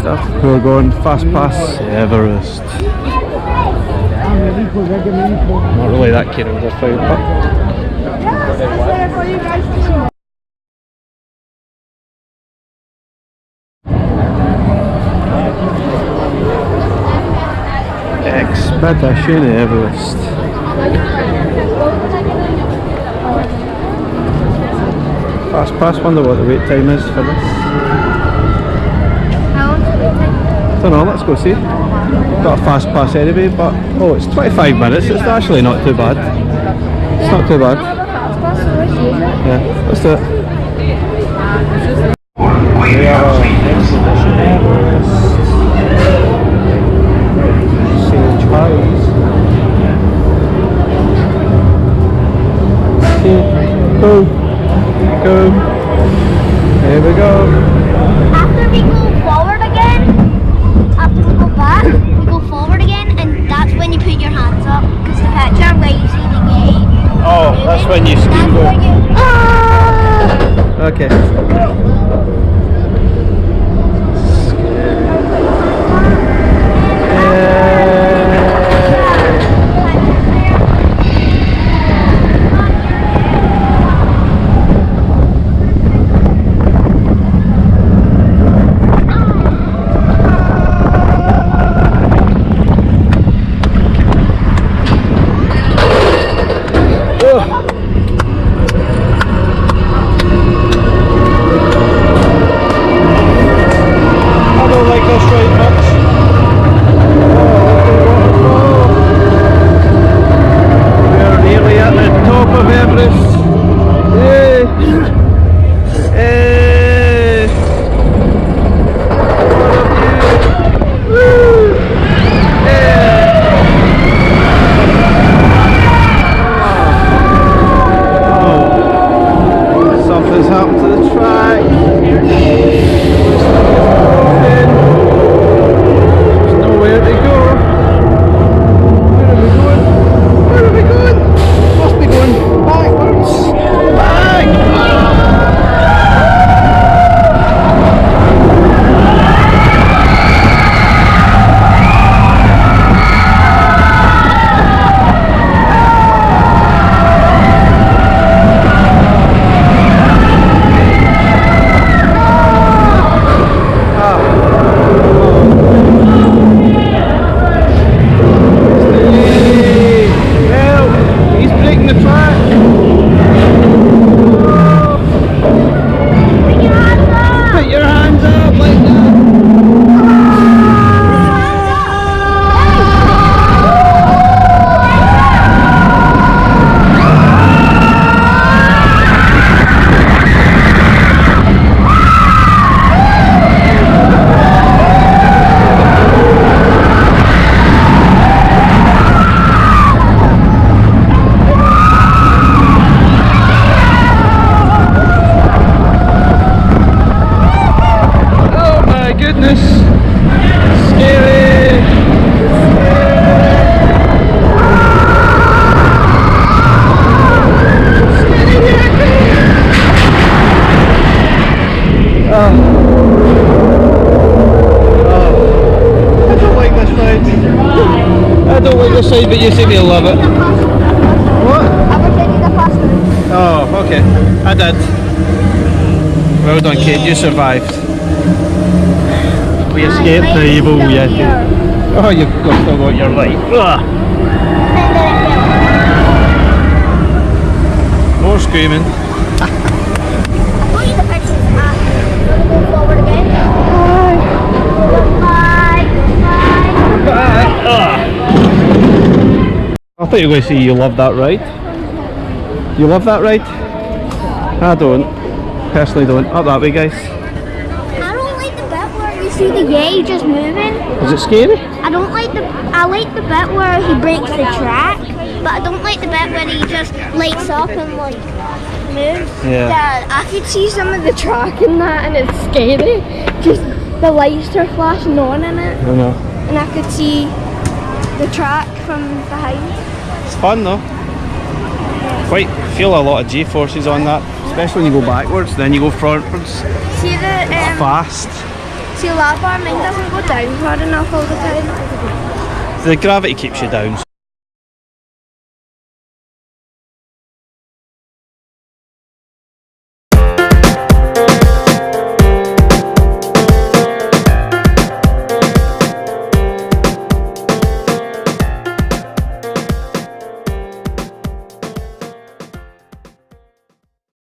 stuff. We're going fast pass Everest. Not really that keen on this fight, but Expedition Everest. Fast pass, wonder what the wait time is for this. How long's the wait time? Don't know, let's go see. Got a fast pass anyway, but oh, it's 25 minutes, it's actually not too bad. It's not too bad. Yeah, let's do it. We are on Expedition Everest. Sage Highs. Go. Go. Here we go. After we go forward again, after we go back, we go forward again, and that's when you put your hands up. Because the picture where you see the gate. Oh, that's when you ski go. Okay. Side, but you seem to love it. What? Oh, okay. I did. Well done, Cade. You survived. We escaped the evil Yeti. Oh, you've still got your light. Ugh. More screaming. I thought you were going to say you love that ride. You love that ride? I don't. Personally don't. Up that way, guys. I don't like the bit where you see the Yeti just moving. Is it scary? I like the bit where he breaks the track, but I don't like the bit where he just lights up and like moves. Yeah. I could see some of the track in that, and it's scary. Just the lights are flashing on in it. I know. And I could see the track from behind. It's fun though. Feel a lot of G-forces on that, especially when you go backwards, then you go frontwards. See the fast. See that bar, mine doesn't go down hard enough all the time. The gravity keeps you down.